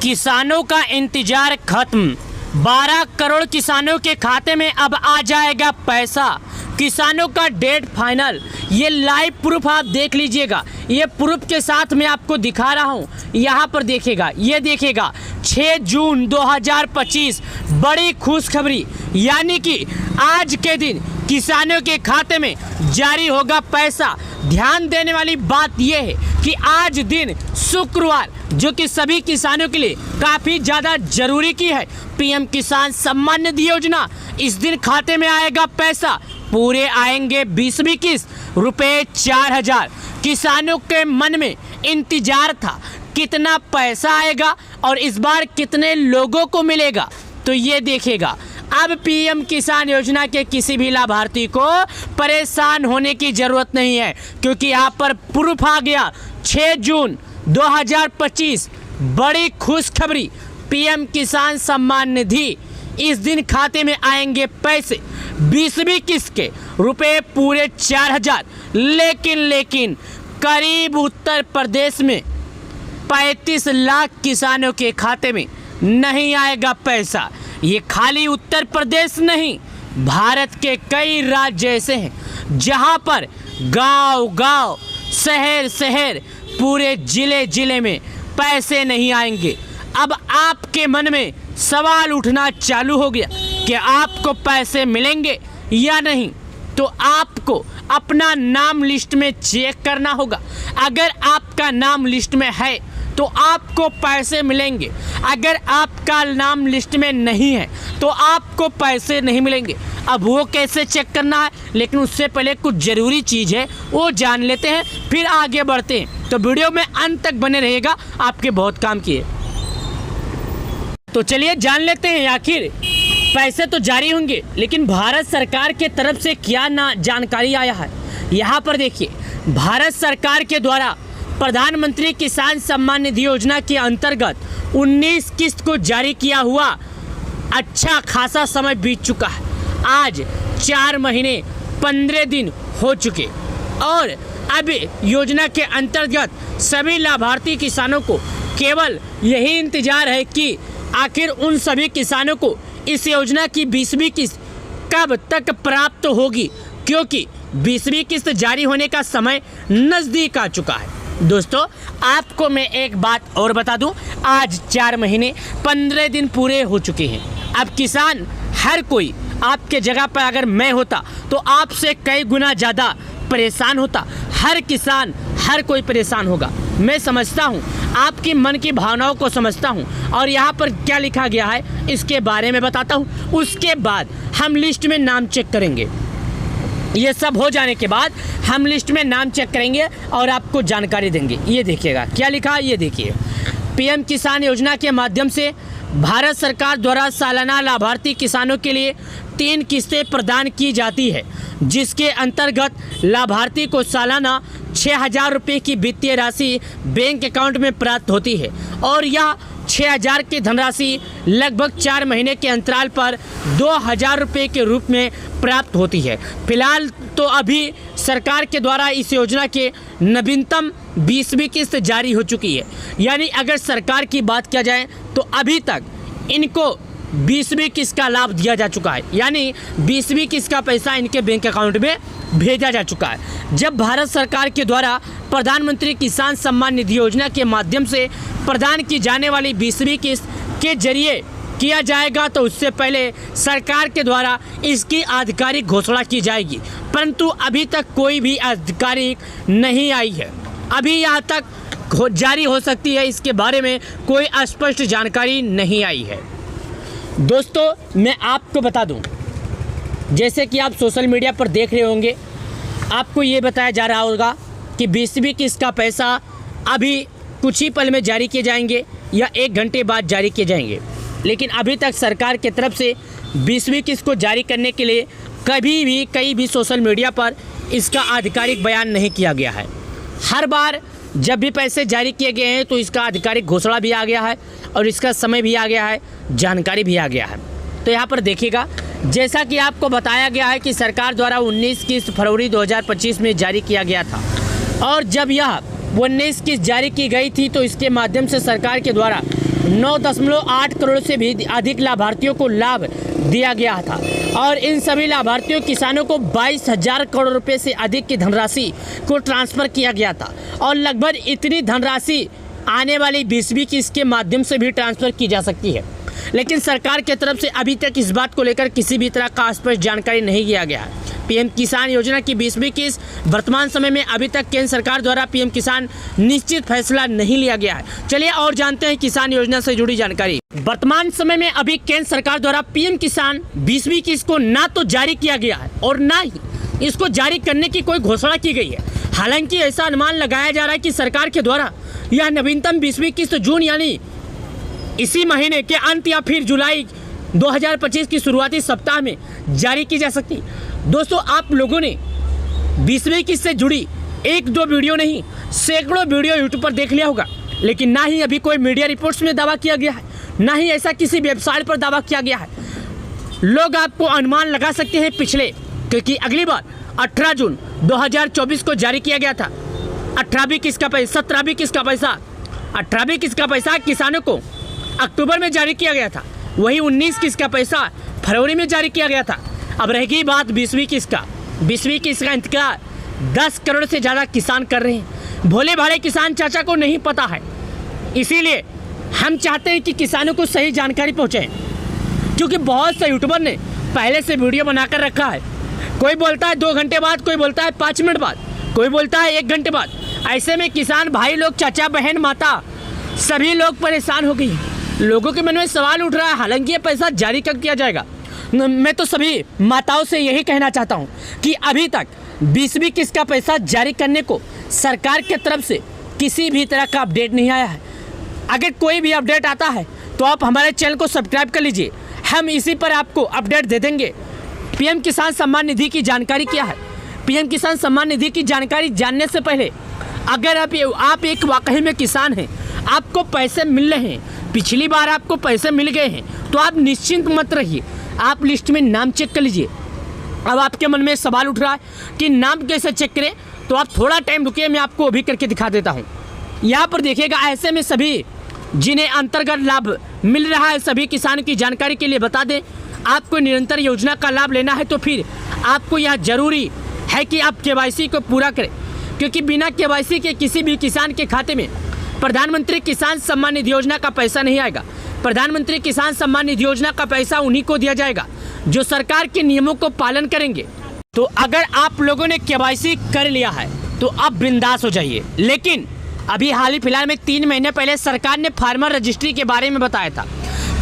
किसानों का इंतजार खत्म। 12 करोड़ किसानों के खाते में अब आ जाएगा पैसा। किसानों का डेट फाइनल। ये लाइव प्रूफ आप देख लीजिएगा। ये प्रूफ के साथ मैं आपको दिखा रहा हूँ। यहाँ पर देखिएगा, ये देखिएगा 6 जून 2025 बड़ी खुशखबरी, यानी कि आज के दिन किसानों के खाते में जारी होगा पैसा। ध्यान देने वाली बात यह है कि आज दिन शुक्रवार, जो कि सभी किसानों के लिए काफ़ी ज़्यादा जरूरी की है, पीएम किसान सम्मान निधि योजना, इस दिन खाते में आएगा पैसा। पूरे आएंगे 20वीं किस्त रुपये 4000। किसानों के मन में इंतजार था कितना पैसा आएगा और इस बार कितने लोगों को मिलेगा। तो ये देखिएगा, अब पीएम किसान योजना के किसी भी लाभार्थी को परेशान होने की ज़रूरत नहीं है, क्योंकि यहाँ पर प्रूफ आ गया। 6 जून 2025 बड़ी खुशखबरी, पीएम किसान सम्मान निधि, इस दिन खाते में आएंगे पैसे 20वीं किस्त के रुपए पूरे 4000। लेकिन करीब उत्तर प्रदेश में 35 लाख किसानों के खाते में नहीं आएगा पैसा। ये खाली उत्तर प्रदेश नहीं, भारत के कई राज्य ऐसे हैं जहां पर गांव-गांव, शहर-शहर, पूरे जिले में पैसे नहीं आएंगे। अब आपके मन में सवाल उठना चालू हो गया कि आपको पैसे मिलेंगे या नहीं। तो आपको अपना नाम लिस्ट में चेक करना होगा। अगर आपका नाम लिस्ट में है तो आपको पैसे मिलेंगे। अगर आपका नाम लिस्ट में नहीं है तो आपको पैसे नहीं मिलेंगे। अब वो कैसे चेक करना है, लेकिन उससे पहले कुछ ज़रूरी चीज़ है, वो जान लेते हैं, फिर आगे बढ़ते हैं। तो वीडियो में अंत तक बने रहिएगा, आपके बहुत काम किए। तो चलिए जान लेते हैं आखिर पैसे तो जारी होंगे, लेकिन भारत सरकार के तरफ से क्या जानकारी आया है। यहाँ पर देखिए, भारत सरकार के द्वारा प्रधानमंत्री किसान सम्मान निधि योजना के अंतर्गत 19 किस्त को जारी किया हुआ अच्छा खासा समय बीत चुका है। आज 4 महीने 15 दिन हो चुके और अब योजना के अंतर्गत सभी लाभार्थी किसानों को केवल यही इंतजार है कि आखिर उन सभी किसानों को इस योजना की 20वीं किस्त कब तक प्राप्त होगी, क्योंकि 20वीं किस्त जारी होने का समय नज़दीक आ चुका है। दोस्तों, आपको मैं एक बात और बता दूं, आज 4 महीने 15 दिन पूरे हो चुके हैं। अब किसान हर कोई, आपके जगह पर अगर मैं होता तो आपसे कई गुना ज़्यादा परेशान होता। हर किसान, हर कोई परेशान होगा। मैं समझता हूँ, आपकी मन की भावनाओं को समझता हूँ, और यहाँ पर क्या लिखा गया है इसके बारे में बताता हूँ। उसके बाद हम लिस्ट में नाम चेक करेंगे। ये सब हो जाने के बाद हम लिस्ट में नाम चेक करेंगे और आपको जानकारी देंगे। ये देखिएगा क्या लिखा है, ये देखिए। पीएम किसान योजना के माध्यम से भारत सरकार द्वारा सालाना लाभार्थी किसानों के लिए 3 किस्तें प्रदान की जाती है, जिसके अंतर्गत लाभार्थी को सालाना 6000 रुपये की वित्तीय राशि बैंक अकाउंट में प्राप्त होती है और यह 6000 की धनराशि लगभग 4 महीने के अंतराल पर 2000 रुपये के रूप में प्राप्त होती है। फिलहाल तो अभी सरकार के द्वारा इस योजना के नवीनतम 20वीं किस्त जारी हो चुकी है। यानी अगर सरकार की बात किया जाए तो अभी तक इनको 20वीं किस्त का लाभ दिया जा चुका है, यानी 20वीं किस्त का पैसा इनके बैंक अकाउंट में भेजा जा चुका है। जब भारत सरकार के द्वारा प्रधानमंत्री किसान सम्मान निधि योजना के माध्यम से प्रदान की जाने वाली 20वीं किस्त के जरिए किया जाएगा तो उससे पहले सरकार के द्वारा इसकी आधिकारिक घोषणा की जाएगी, परंतु अभी तक कोई भी आधिकारिक नहीं आई है। अभी यहाँ तक जारी हो सकती है, इसके बारे में कोई स्पष्ट जानकारी नहीं आई है। दोस्तों, मैं आपको बता दूं, जैसे कि आप सोशल मीडिया पर देख रहे होंगे, आपको ये बताया जा रहा होगा कि 20वीं किस्त का पैसा अभी कुछ ही पल में जारी किए जाएंगे या 1 घंटे बाद जारी किए जाएंगे, लेकिन अभी तक सरकार की तरफ से 20वीं किस्त को जारी करने के लिए कहीं भी सोशल मीडिया पर इसका आधिकारिक बयान नहीं किया गया है। हर बार जब भी पैसे जारी किए गए हैं तो इसका आधिकारिक घोषणा भी आ गया है और इसका समय भी आ गया है, जानकारी भी आ गया है। तो यहाँ पर देखिएगा, जैसा कि आपको बताया गया है कि सरकार द्वारा 19 किस्त फरवरी 2025 में जारी किया गया था, और जब यह 19 किस्त जारी की गई थी तो इसके माध्यम से सरकार के द्वारा 9.8 करोड़ से भी अधिक लाभार्थियों को लाभ दिया गया था और इन सभी लाभार्थियों किसानों को 22,000 करोड़ रुपए से अधिक की धनराशि को ट्रांसफ़र किया गया था और लगभग इतनी धनराशि आने वाली 20वीं किस्त के माध्यम से भी ट्रांसफ़र की जा सकती है। लेकिन सरकार की तरफ से अभी तक इस बात को लेकर किसी भी तरह का स्पष्ट जानकारी नहीं दिया गया है। पीएम किसान योजना की 20वीं किस्त वर्तमान समय में अभी तक केंद्र सरकार द्वारा पीएम किसान निश्चित फैसला नहीं लिया गया है। चलिए और जानते हैं किसान योजना से जुड़ी जानकारी। वर्तमान समय में अभी केंद्र सरकार द्वारा पीएम किसान 20वीं किस्त को ना तो जारी किया गया है और ना ही इसको जारी करने की कोई घोषणा की गई है। हालांकि ऐसा अनुमान लगाया जा रहा है कि सरकार के द्वारा यह नवीनतम 20वीं किस्त जून यानी इसी महीने के अंत या फिर जुलाई 2025 की शुरुआती सप्ताह में जारी की जा सकती है। दोस्तों, आप लोगों ने 20वीं किस्त से जुड़ी 1-2 वीडियो नहीं सैकड़ों वीडियो यूट्यूब पर देख लिया होगा, लेकिन ना ही अभी कोई मीडिया रिपोर्ट्स में दावा किया गया है, ना ही ऐसा किसी वेबसाइट पर दावा किया गया है। लोग आपको अनुमान लगा सकते हैं पिछले, क्योंकि अगली बार 18 जून 2024 को जारी किया गया था 18वीं किस्त का पैसा, 17वीं किस्त का पैसा। 18वीं किस्त का पैसा किसानों को अक्टूबर में जारी किया गया था, वही 19 किस्त का पैसा फरवरी में जारी किया गया था। अब रहेगी बात 20वीं किस्त का। 20वीं किस्त का इंतजार 10 करोड़ से ज़्यादा किसान कर रहे हैं। भोले भाले किसान चाचा को नहीं पता है, इसीलिए हम चाहते हैं कि किसानों को सही जानकारी पहुँचे, क्योंकि बहुत से यूट्यूबर ने पहले से वीडियो बनाकर रखा है। कोई बोलता है 2 घंटे बाद, कोई बोलता है 5 मिनट बाद, कोई बोलता है 1 घंटे बाद। ऐसे में किसान भाई लोग, चाचा बहन माता सभी लोग परेशान हो गए हैं। लोगों के मन में सवाल उठ रहा है, हालांकि ये पैसा जारी कब किया जाएगा। मैं तो सभी माताओं से यही कहना चाहता हूँ कि अभी तक 20वीं किस्त का पैसा जारी करने को सरकार की तरफ से किसी भी तरह का अपडेट नहीं आया है। अगर कोई भी अपडेट आता है तो आप हमारे चैनल को सब्सक्राइब कर लीजिए, हम इसी पर आपको अपडेट दे देंगे। पीएम किसान सम्मान निधि की जानकारी क्या है? पीएम किसान सम्मान निधि की जानकारी जानने से पहले अगर आप एक वाकई में किसान हैं, आपको पैसे मिल रहे हैं, पिछली बार आपको पैसे मिल गए हैं, तो आप निश्चिंत मत रहिए, आप लिस्ट में नाम चेक कर लीजिए। अब आपके मन में सवाल उठ रहा है कि नाम कैसे चेक करें, तो आप थोड़ा टाइम रुकिए, मैं आपको अभी करके दिखा देता हूँ। यहाँ पर देखिएगा, ऐसे में सभी जिन्हें अंतर्गत लाभ मिल रहा है सभी किसानों की जानकारी के लिए बता दें, आपको निरंतर योजना का लाभ लेना है तो फिर आपको यह जरूरी है कि आप केवाईसी को पूरा करें, क्योंकि बिना केवाईसी के किसी भी किसान के खाते में प्रधानमंत्री किसान सम्मान निधि योजना का पैसा नहीं आएगा। प्रधानमंत्री किसान सम्मान निधि योजना का पैसा उन्हीं को दिया जाएगा जो सरकार के नियमों को पालन करेंगे। तो अगर आप लोगों ने केवाईसी कर लिया है तो आप बिंदास हो जाइए। लेकिन अभी हाल ही फिलहाल में 3 महीने पहले सरकार ने फार्मर रजिस्ट्री के बारे में बताया था।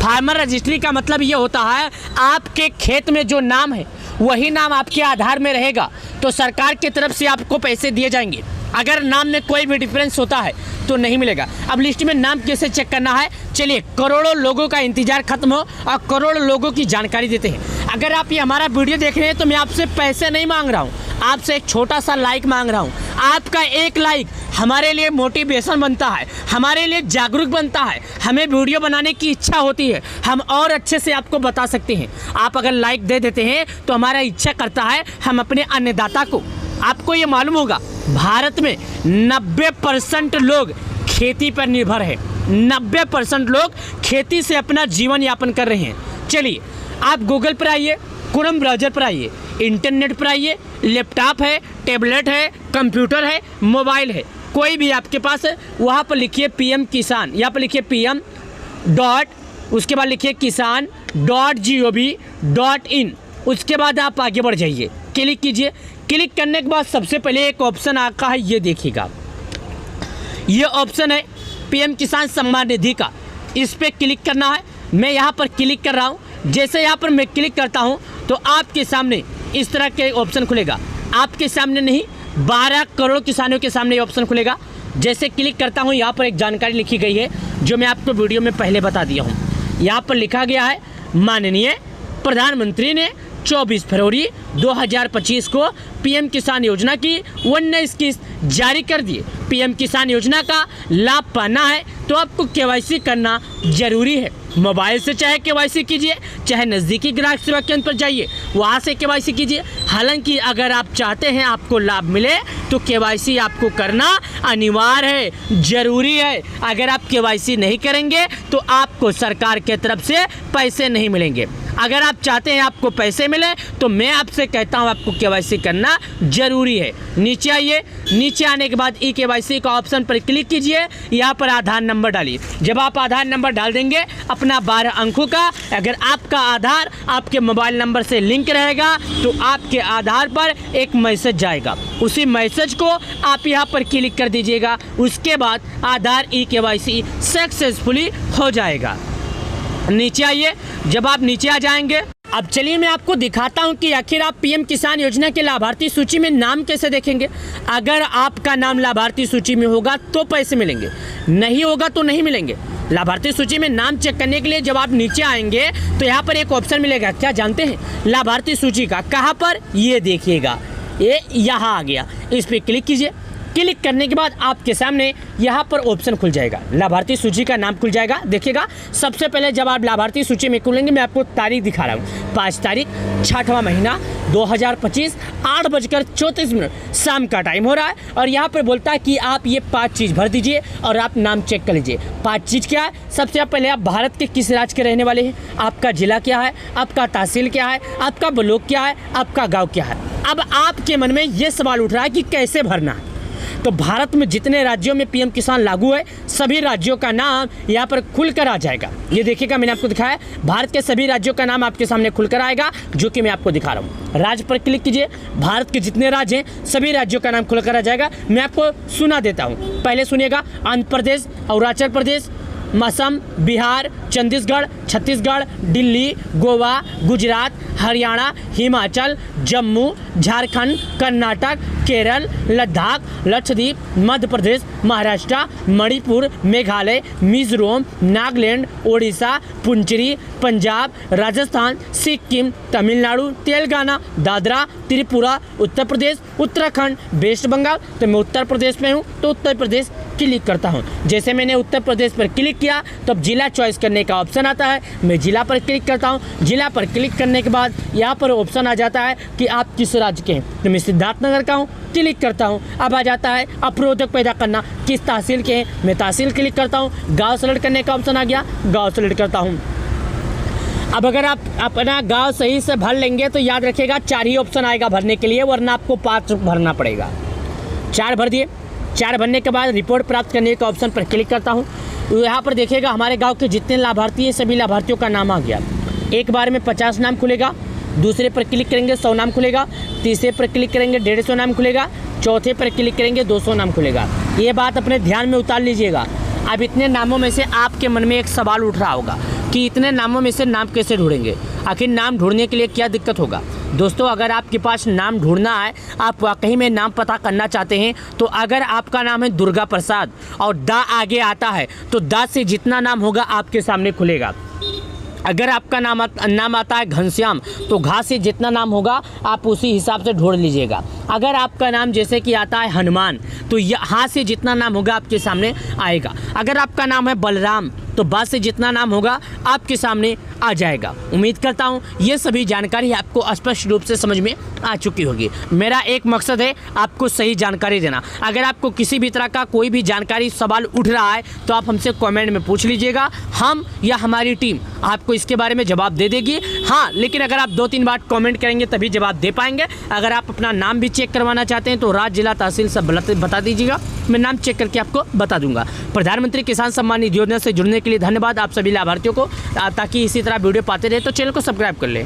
फार्मर रजिस्ट्री का मतलब ये होता है, आपके खेत में जो नाम है वही नाम आपके आधार में रहेगा, तो सरकार की तरफ से आपको पैसे दिए जाएंगे। अगर नाम में कोई भी डिफरेंस होता है तो नहीं मिलेगा। अब लिस्ट में नाम कैसे चेक करना है, चलिए करोड़ों लोगों का इंतजार खत्म हो और करोड़ों लोगों की जानकारी देते हैं। अगर आप ये हमारा वीडियो देख रहे हैं तो मैं आपसे पैसे नहीं मांग रहा हूँ, आपसे एक छोटा सा लाइक मांग रहा हूँ। आपका एक लाइक हमारे लिए मोटिवेशन बनता है, हमारे लिए जागरूक बनता है, हमें वीडियो बनाने की इच्छा होती है, हम और अच्छे से आपको बता सकते हैं। आप अगर लाइक दे देते हैं तो हमारा इच्छा करता है हम अपने अन्नदाता को, आपको ये मालूम होगा भारत में 90% लोग खेती पर निर्भर है। 90% लोग खेती से अपना जीवन यापन कर रहे हैं। चलिए आप गूगल पर आइए, क्रोम ब्राउज़र पर आइए, इंटरनेट पर आइए, लैपटॉप है, टैबलेट है, कंप्यूटर है, मोबाइल है, कोई भी आपके पास है, वहाँ पर लिखिए पीएम किसान, यहाँ पर लिखिए पीएम डॉट, उसके बाद लिखिए kisan.gov.in, उसके बाद आप आगे बढ़ जाइए, क्लिक कीजिए। क्लिक करने के बाद सबसे पहले एक ऑप्शन आता है, ये देखिएगा, ये ऑप्शन है पीएम किसान सम्मान निधि का, इस पर क्लिक करना है। मैं यहाँ पर क्लिक कर रहा हूँ। जैसे यहाँ पर मैं क्लिक करता हूँ तो आपके सामने इस तरह के ऑप्शन खुलेगा। आपके सामने नहीं, 12 करोड़ किसानों के सामने ये ऑप्शन खुलेगा। जैसे क्लिक करता हूँ, यहाँ पर एक जानकारी लिखी गई है जो मैं आपको वीडियो में पहले बता दिया हूँ। यहाँ पर लिखा गया है, माननीय प्रधानमंत्री ने 24 फरवरी 2025 को पीएम किसान योजना की 19 किस्त जारी कर दिए। पीएम किसान योजना का लाभ पाना है तो आपको केवाईसी करना जरूरी है। मोबाइल से चाहे केवाईसी कीजिए, चाहे नज़दीकी ग्राहक सेवा केंद्र पर जाइए वहाँ से केवाईसी कीजिए। हालांकि अगर आप चाहते हैं आपको लाभ मिले तो केवाईसी आपको करना अनिवार्य है, ज़रूरी है। अगर आप केवाईसी नहीं करेंगे तो आपको सरकार के तरफ से पैसे नहीं मिलेंगे। अगर आप चाहते हैं आपको पैसे मिले तो मैं आपसे कहता हूं आपको केवाईसी करना जरूरी है। नीचे आइए, नीचे आने के बाद ई केवाईसी का ऑप्शन पर क्लिक कीजिए। यहाँ पर आधार नंबर डालिए। जब आप आधार नंबर डाल देंगे अपना 12 अंकों का, अगर आपका आधार आपके मोबाइल नंबर से लिंक रहेगा तो आपके आधार पर एक मैसेज जाएगा। उसी मैसेज को आप यहाँ पर क्लिक कर दीजिएगा। उसके बाद आधार ई केवाईसी सक्सेसफुली हो जाएगा। नीचे आइए। जब आप नीचे आ जाएंगे, अब चलिए मैं आपको दिखाता हूं कि आखिर आप पीएम किसान योजना के लाभार्थी सूची में नाम कैसे देखेंगे। अगर आपका नाम लाभार्थी सूची में होगा तो पैसे मिलेंगे, नहीं होगा तो नहीं मिलेंगे। लाभार्थी सूची में नाम चेक करने के लिए जब आप नीचे आएंगे तो यहाँ पर एक ऑप्शन मिलेगा, क्या जानते हैं? लाभार्थी सूची का। कहाँ पर? ये देखिएगा, ये यहाँ आ गया। इस पर क्लिक कीजिए। क्लिक करने के बाद आपके सामने यहाँ पर ऑप्शन खुल जाएगा, लाभार्थी सूची का नाम खुल जाएगा। देखिएगा, सबसे पहले जब आप लाभार्थी सूची में खुलेंगे, मैं आपको तारीख दिखा रहा हूँ। 5 तारीख 6वां महीना 2025 8:34 शाम का टाइम हो रहा है। और यहाँ पर बोलता है कि आप ये 5 चीज़ भर दीजिए और आप नाम चेक कर लीजिए। 5 चीज़ क्या है? सबसे पहले आप भारत के किस राज्य के रहने वाले हैं, आपका जिला क्या है, आपका तहसील क्या है, आपका ब्लॉक क्या है, आपका गाँव क्या है। अब आपके मन में ये सवाल उठ रहा है कि कैसे भरना है। तो भारत में जितने राज्यों में पीएम किसान लागू है सभी राज्यों का नाम यहाँ पर खुलकर आ जाएगा। ये देखिएगा, मैंने आपको दिखाया भारत के सभी राज्यों का नाम आपके सामने खुलकर आएगा, जो कि मैं आपको दिखा रहा हूँ। राज्य पर क्लिक कीजिए। भारत के जितने राज्य हैं सभी राज्यों का नाम खुलकर आ जाएगा। मैं आपको सुना देता हूँ, पहले सुनिएगा। आंध्र प्रदेश, अरुणाचल प्रदेश, असम, बिहार, छत्तीसगढ़, दिल्ली, गोवा, गुजरात, हरियाणा, हिमाचल, जम्मू, झारखंड, कर्नाटक, केरल, लद्दाख, लक्षद्वीप, मध्य प्रदेश, महाराष्ट्र, मणिपुर, मेघालय, मिजोरम, नागालैंड, ओडिशा, पुंचेरी, पंजाब, राजस्थान, सिक्किम, तमिलनाडु, तेलंगाना, दादरा, त्रिपुरा, उत्तर प्रदेश, उत्तराखंड, वेस्ट बंगाल। तो मैं उत्तर प्रदेश में हूँ तो उत्तर प्रदेश क्लिक करता हूँ। जैसे मैंने उत्तर प्रदेश पर क्लिक किया तो अब जिला चॉइस करने का ऑप्शन आता है, मैं जिला पर क्लिक करता हूँ। जिला पर क्लिक करने के बाद यहाँ पर ऑप्शन आ जाता है कि आप किस राज्य के हैं, तो मैं सिद्धार्थनगर का हूँ, क्लिक करता हूँ। अब आ जाता है अपरोधक पैदा करना, किस तहसील के हैं, मैं तहसील क्लिक करता हूँ। गाँव सेलेक्ट करने का ऑप्शन आ गया, गाँव सेलेक्ट करता हूँ। अब अगर आप अपना गांव सही से भर लेंगे तो याद रखिएगा 4 ही ऑप्शन आएगा भरने के लिए, वरना आपको 5 भरना पड़ेगा। 4 भर दिए। 4 भरने के बाद रिपोर्ट प्राप्त करने के ऑप्शन पर क्लिक करता हूँ। यहाँ पर देखिएगा हमारे गांव के जितने लाभार्थी हैं सभी लाभार्थियों का नाम आ गया। एक बार में 50 नाम खुलेगा। दूसरे पर क्लिक करेंगे 100 नाम खुलेगा। तीसरे पर क्लिक करेंगे 150 नाम खुलेगा। चौथे पर क्लिक करेंगे 200 नाम खुलेगा। ये बात अपने ध्यान में उतार लीजिएगा। अब इतने नामों में से आपके मन में एक सवाल उठ रहा होगा कि इतने नामों में से नाम कैसे ढूंढेंगे, आखिर नाम ढूंढने के लिए क्या दिक्कत होगा। दोस्तों, अगर आपके पास नाम ढूंढना है, आप वाकई में नाम पता करना चाहते हैं, तो अगर आपका नाम है दुर्गा प्रसाद और दा आगे आता है तो दा से जितना नाम होगा आपके सामने खुलेगा। अगर आपका नाम आता है घनश्याम तो घा से जितना नाम होगा आप उसी हिसाब से ढूंढ लीजिएगा। अगर आपका नाम जैसे कि आता है हनुमान तो यहाँ से जितना नाम होगा आपके सामने आएगा। अगर आपका नाम है बलराम तो बा से जितना नाम होगा आपके सामने आ जाएगा। उम्मीद करता हूँ ये सभी जानकारी आपको स्पष्ट रूप से समझ में आ चुकी होगी। मेरा एक मकसद है आपको सही जानकारी देना। अगर आपको किसी भी तरह का कोई भी जानकारी सवाल उठ रहा है तो आप हमसे कमेंट में पूछ लीजिएगा, हम या हमारी टीम आपको इसके बारे में जवाब दे देगी। हाँ, लेकिन अगर आप 2-3 बार कमेंट करेंगे तभी जवाब दे पाएंगे। अगर आप अपना नाम भी चेक करवाना चाहते हैं तो राज्य, जिला, तहसील सब बता दीजिएगा, मैं नाम चेक करके आपको बता दूंगा। प्रधानमंत्री किसान सम्मान निधि योजना से जुड़ने के लिए धन्यवाद आप सभी लाभार्थियों को। ताकि इसी तरह वीडियो पाते रहे तो चैनल को सब्सक्राइब कर लें।